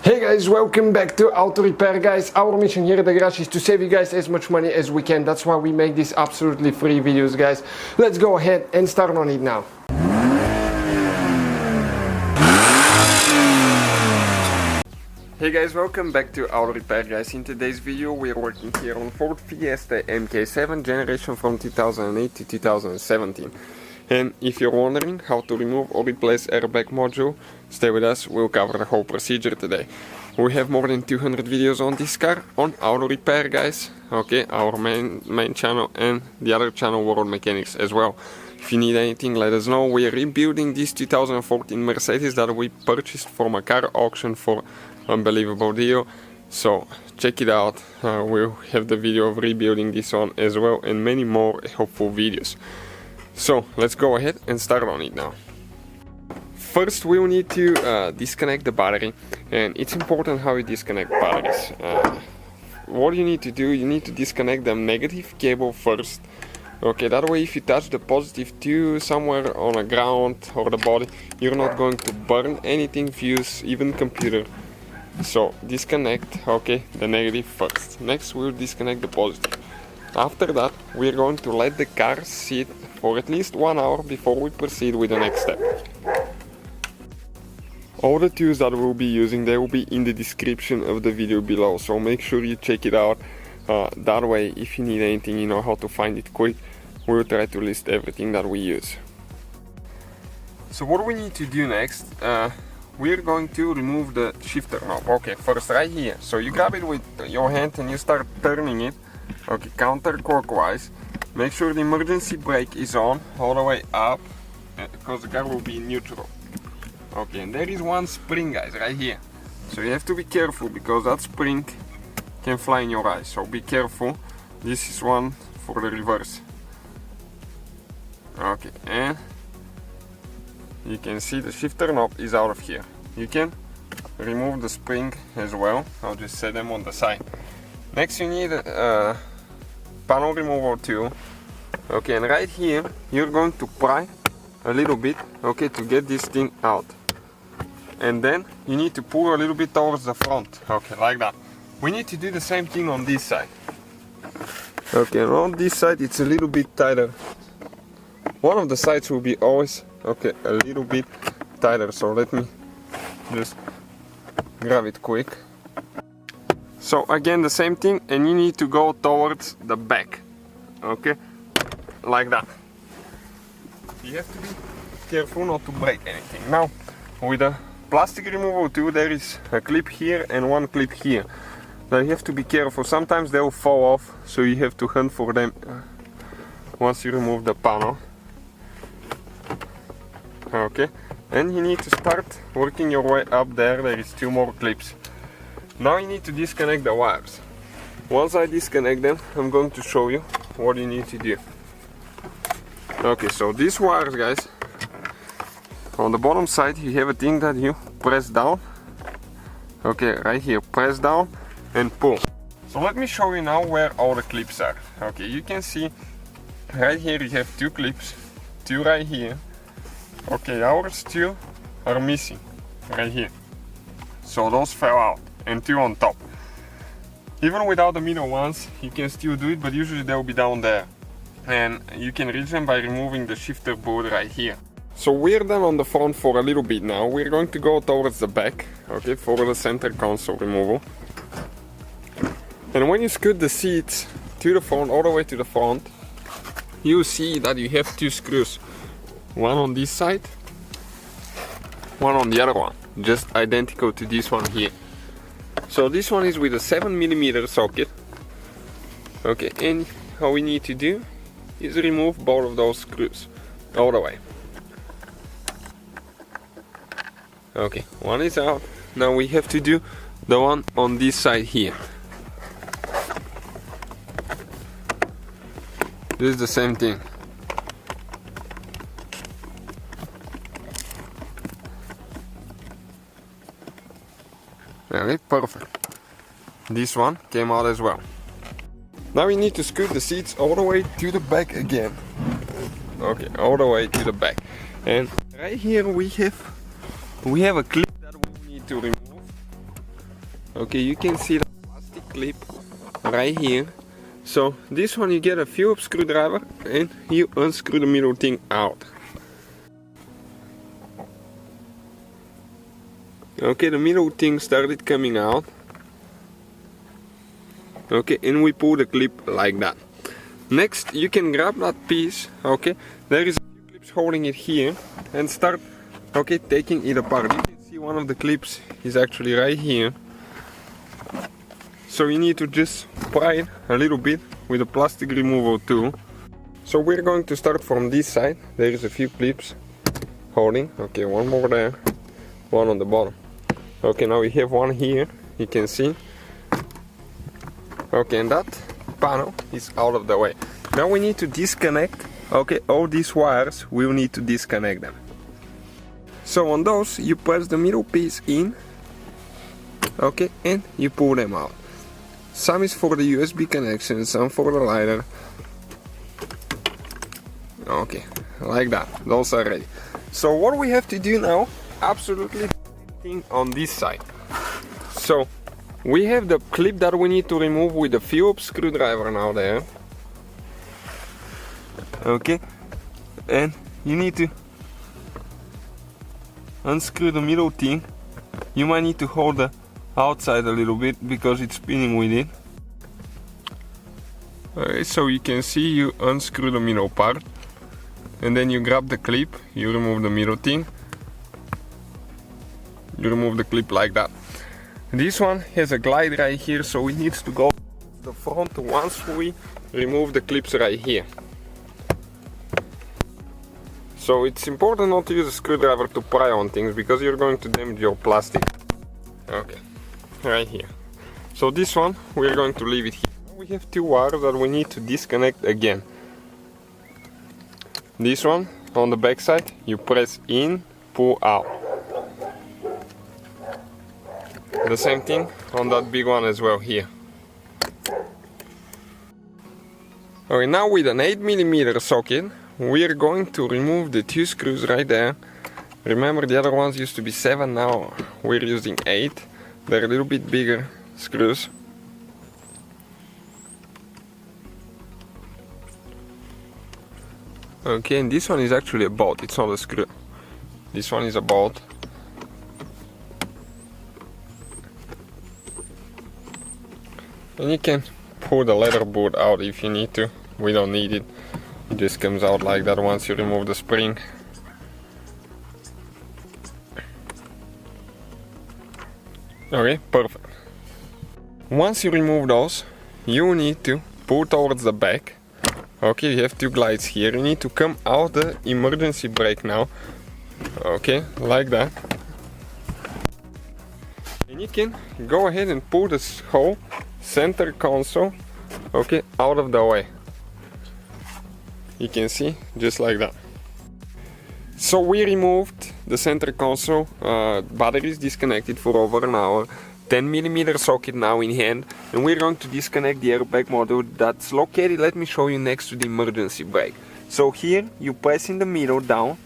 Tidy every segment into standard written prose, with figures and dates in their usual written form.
Hey guys, welcome back to Auto Repair, guys. Our mission here at the garage is to save you guys as much money as we can. That's why we make these absolutely free videos, guys. Let's go ahead and start on it now. Hey guys, welcome back to Auto Repair, guys. In today's video we are working here on Ford Fiesta MK7 generation from 2008 to 2017. And if you're wondering how to remove or replace airbag module, stay with us, we'll cover the whole procedure today. We have more than 200 videos on this car, on Auto Repair, guys. Okay, our main channel and the other channel, World Mechanics, as well. If you need anything, let us know. We are rebuilding this 2014 Mercedes that we purchased from a car auction for unbelievable deal. So check it out. We'll have the video of rebuilding this one as well, and many more helpful videos. So let's go ahead and start on it now. First we will need to disconnect the battery, and it's important how you disconnect batteries. What you need to do, you need to disconnect the negative cable first. Okay, that way if you touch the positive to somewhere on the ground or the body, you're not going to burn anything, fuse, even computer. So disconnect, okay, the negative first. Next we'll disconnect the positive. After that we're going to let the car sit for at least 1 hour before we proceed with the next step. All the tools that we'll be using, they will be in the description of the video below, so make sure you check it out. That way if you need anything, you know how to find it quick. We'll try to list everything that we use. So what we need to do next, we're going to remove the shifter knob. Okay, first right here. So you grab it with your hand and you start turning it, okay, counterclockwise. Make sure the emergency brake is on all the way up, because the car will be in neutral. Okay, and there is one spring, guys, right here. So you have to be careful because that spring can fly in your eyes. So be careful. This is one for the reverse. Okay, and you can see the shifter knob is out of here. You can remove the spring as well. I'll just set them on the side. Next you need a panel removal tool. Okay, and right here you're going to pry a little bit, okay, to get this thing out. And then you need to pull a little bit towards the front, okay, like that. We need to do the same thing on this side. Okay, and on this side it's a little bit tighter. One of the sides will be always, okay, a little bit tighter, so let me just grab it quick. So again the same thing, and you need to go towards the back, okay, like that. You have to be careful not to break anything. Now with the plastic removal tool there is a clip here and one clip here. Now you have to be careful, sometimes they will fall off, so you have to hunt for them once you remove the panel. Okay, and you need to start working your way up there. There is 2 more clips. Now you need to disconnect the wires. Once I disconnect them, I'm going to show you what you need to do. Okay, so these wires, guys, on the bottom side you have a thing that you press down. Okay, right here, press down and pull. So let me show you now where all the clips are. Okay, you can see right here you have 2 clips, 2 right here. Okay, ours 2 are missing right here, so those fell out, and 2 on top. Even without the middle ones you can still do it, but usually they'll be down there, and you can reach them by removing the shifter board right here. So we're done on the front for a little bit now. We're going to go towards the back, okay, for the center console removal. And when you scoot the seats to the front, all the way to the front, you see that you have 2 screws. One on this side, one on the other one, just identical to this one here. So this one is with a 7mm socket. Okay, and all we need to do is remove both of those screws all the way. Okay, one is out. Now we have to do the one on this side here. This is the same thing. Okay, perfect. This one came out as well. Now we need to scoot the seats all the way to the back again. Okay, all the way to the back. And right here we have a clip that we need to remove. Okay, you can see the plastic clip right here. So this one you get a Phillips screwdriver and you unscrew the middle thing out. Okay, the middle thing started coming out. Okay, and we pull the clip like that. Next, you can grab that piece. Okay, there is a few clips holding it here, and start, okay, taking it apart. You can see one of the clips is actually right here. So you need to just pry it a little bit with a plastic removal tool. So we're going to start from this side. There is a few clips holding. Okay, one more there, one on the bottom. Okay, now we have one here, you can see. Okay, and that panel is out of the way. Now we need to disconnect, okay, all these wires, we'll need to disconnect them. So on those, you press the middle piece in, okay, and you pull them out. Some is for the USB connection, some for the lighter. Okay, like that, those are ready. So what we have to do now, absolutely thing on this side. So we have the clip that we need to remove with the Phillips screwdriver now there. Okay, and you need to unscrew the middle thing. You might need to hold the outside a little bit because it's spinning with it. Alright, so you can see you unscrew the middle part and then you grab the clip, you remove the middle thing. You remove the clip like that. This one has a glide right here, so it needs to go to the front once we remove the clips right here. So it's important not to use a screwdriver to pry on things because you're going to damage your plastic. Okay, right here. So this one we're going to leave it here. We have two wires that we need to disconnect again. This one on the back side, you press in, pull out. The same thing on that big one as well here. Okay, now with an 8mm socket, we are going to remove the two screws right there. Remember, the other ones used to be 7, now we're using 8. They're a little bit bigger screws. Okay, and this one is actually a bolt, it's not a screw. This one is a bolt. And you can pull the leather board out if you need to. We don't need it. It just comes out like that once you remove the spring. Okay, perfect. Once you remove those, you need to pull towards the back. Okay, you have two glides here. You need to come out the emergency brake now. Okay, like that. And you can go ahead and pull this whole center console, okay, out of the way. You can see, just like that. So we removed the center console, battery is disconnected for over an hour, 10mm socket now in hand, and we're going to disconnect the airbag module that's located, let me show you, next to the emergency brake. So here you press in the middle down,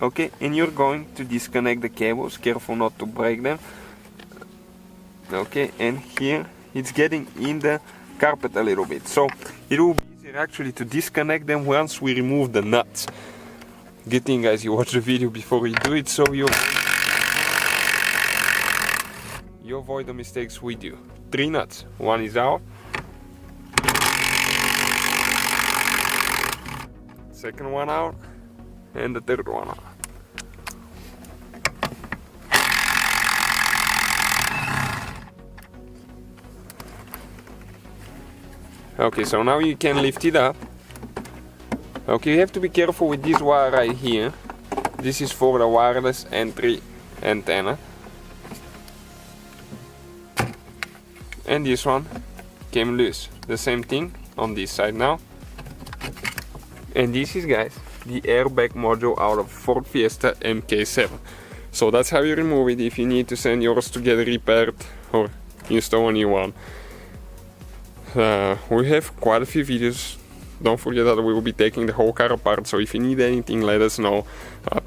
okay, and you're going to disconnect the cables, careful not to break them. Okay, and here it's getting in the carpet a little bit, so it will be easier actually to disconnect them once we remove the nuts. Good thing, guys, you watch the video before you do it, so you avoid the mistakes we do. 3 nuts, one is out, second one out, and the third one out. Okay, so now you can lift it up. Okay, you have to be careful with this wire right here. This is for the wireless entry antenna. And this one came loose. The same thing on this side now. And this is, guys, the airbag module out of Ford Fiesta MK7. So that's how you remove it if you need to send yours to get repaired or install a new one. We have quite a few videos. Don't forget that we will be taking the whole car apart, so if you need anything, let us know.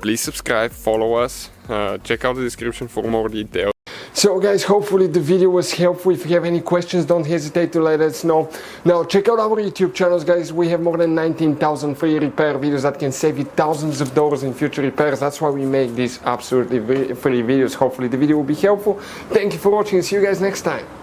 Please subscribe, follow us, check out the description for more details. So guys, hopefully the video was helpful. If you have any questions, don't hesitate to let us know. Now check out our YouTube channels, guys. We have more than 19,000 free repair videos that can save you thousands of dollars in future repairs. That's why we make these absolutely free videos. Hopefully the video will be helpful. Thank you for watching. See you guys next time.